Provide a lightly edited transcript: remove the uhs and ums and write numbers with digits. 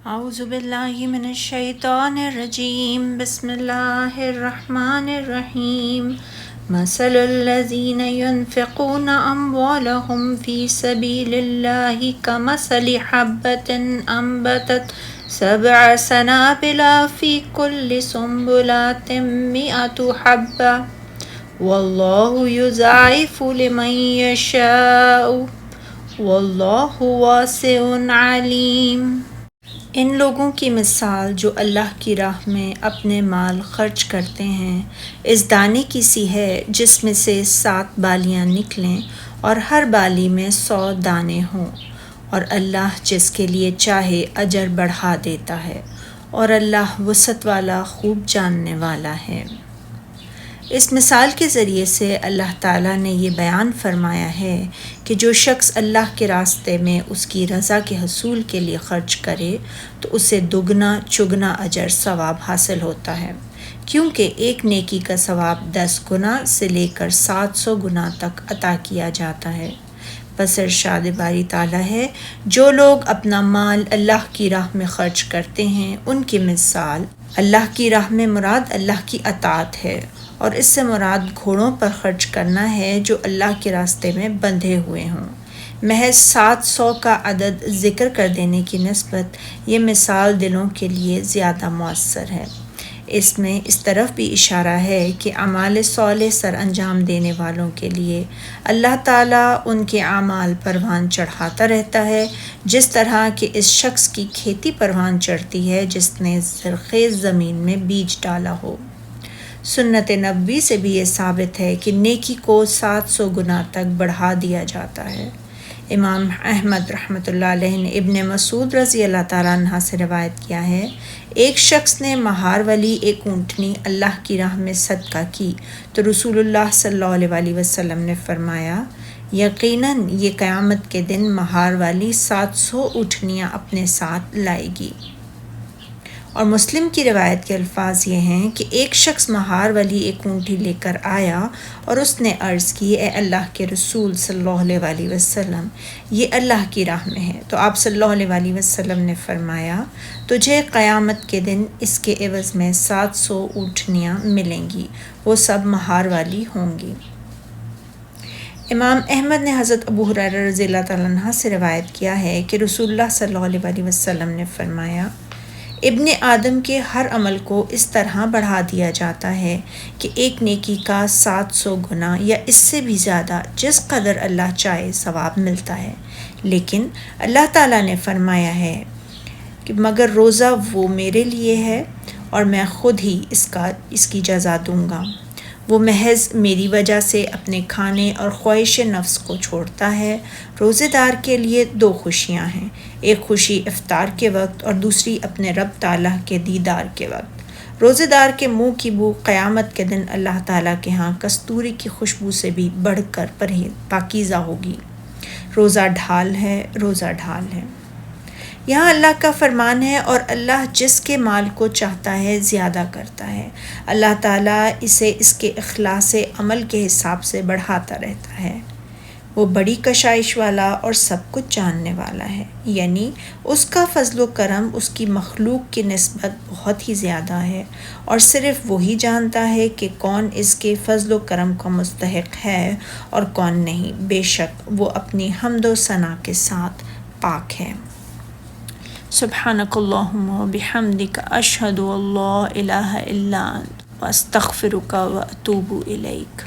اعوذ باللہ من الشیطان الرجیم بسم اللہ الرحمن الرحیم مثل الذین ينفقون اموالهم فی سبیل اللہ کمثل حبۃ انبتت سبع سنابل فی کل سنبلۃ مئۃ حبۃ واللہ یضاعف لمن یشاء واللہ واسع علیم۔ ان لوگوں کی مثال جو اللہ کی راہ میں اپنے مال خرچ کرتے ہیں اس دانے کی سی ہے جس میں سے 7 بالیاں نکلیں اور ہر بالی میں 100 دانے ہوں، اور اللہ جس کے لیے چاہے اجر بڑھا دیتا ہے، اور اللہ وسعت والا خوب جاننے والا ہے۔ اس مثال کے ذریعے سے اللہ تعالیٰ نے یہ بیان فرمایا ہے کہ جو شخص اللہ کے راستے میں اس کی رضا کے حصول کے لیے خرچ کرے تو اسے دگنا چگنا اجر ثواب حاصل ہوتا ہے، کیونکہ ایک نیکی کا ثواب 10 گنا سے لے کر 700 گنا تک عطا کیا جاتا ہے۔ بس ارشاد باری تعالیٰ ہے، جو لوگ اپنا مال اللہ کی راہ میں خرچ کرتے ہیں ان کی مثال، اللہ کی راہ میں مراد اللہ کی اطاعت ہے، اور اس سے مراد گھوڑوں پر خرچ کرنا ہے جو اللہ کے راستے میں بندھے ہوئے ہوں۔ محض 700 کا عدد ذکر کر دینے کی نسبت یہ مثال دلوں کے لیے زیادہ مؤثر ہے۔ اس میں اس طرف بھی اشارہ ہے کہ اعمال صالح سر انجام دینے والوں کے لیے اللہ تعالیٰ ان کے اعمال پروان چڑھاتا رہتا ہے، جس طرح کہ اس شخص کی کھیتی پروان چڑھتی ہے جس نے زرخیز زمین میں بیج ڈالا ہو۔ سنت نبوی سے بھی یہ ثابت ہے کہ نیکی کو 700 گنا تک بڑھا دیا جاتا ہے۔ امام احمد رحمۃ اللہ علیہ نے ابن مسعود رضی اللہ تعالیٰ عنہ سے روایت کیا ہے، ایک شخص نے مہار والی ایک اونٹنی اللہ کی راہ میں صدقہ کی تو رسول اللہ صلی اللہ علیہ وسلم نے فرمایا، یقیناً یہ قیامت کے دن مہار والی 700 اونٹنیاں اپنے ساتھ لائے گی۔ اور مسلم کی روایت کے الفاظ یہ ہیں کہ ایک شخص مہار والی ایک اونٹی لے کر آیا اور اس نے عرض کی، اے اللہ کے رسول صلی اللہ علیہ وسلم، یہ اللہ کی راہ میں ہے۔ تو آپ صلی اللہ علیہ وسلم نے فرمایا، تجھے قیامت کے دن اس کے عوض میں 700 اونٹنیاں ملیں گی، وہ سب مہار والی ہوں گی۔ امام احمد نے حضرت ابو ہریرہ رضی اللہ تعالیٰ عنہ سے روایت کیا ہے کہ رسول اللہ صلی اللہ علیہ وسلم نے فرمایا، ابن آدم کے ہر عمل کو اس طرح بڑھا دیا جاتا ہے کہ ایک نیکی کا 700 گنا یا اس سے بھی زیادہ جس قدر اللہ چاہے ثواب ملتا ہے، لیکن اللہ تعالیٰ نے فرمایا ہے کہ مگر روزہ وہ میرے لیے ہے اور میں خود ہی اس کی جزا دوں گا۔ وہ محض میری وجہ سے اپنے کھانے اور خواہش نفس کو چھوڑتا ہے۔ روزے دار کے لیے 2 خوشیاں ہیں، ایک خوشی افطار کے وقت اور دوسری اپنے رب تعالیٰ کے دیدار کے وقت۔ روزے دار کے منہ کی بو قیامت کے دن اللہ تعالیٰ کے ہاں کستوری کی خوشبو سے بھی بڑھ کر پاکیزہ ہوگی۔ روزہ ڈھال ہے، روزہ ڈھال ہے۔ یہاں اللہ کا فرمان ہے، اور اللہ جس کے مال کو چاہتا ہے زیادہ کرتا ہے۔ اللہ تعالیٰ اسے اس کے اخلاص عمل کے حساب سے بڑھاتا رہتا ہے۔ وہ بڑی کشائش والا اور سب کچھ جاننے والا ہے، یعنی اس کا فضل و کرم اس کی مخلوق کی نسبت بہت ہی زیادہ ہے، اور صرف وہی جانتا ہے کہ کون اس کے فضل و کرم کا مستحق ہے اور کون نہیں۔ بے شک وہ اپنی حمد و ثنا کے ساتھ پاک ہے۔ سبحانک اللہم و بحمدک، اشہد ان لا الہ الا انت، واستغفرک و اتوب الیک۔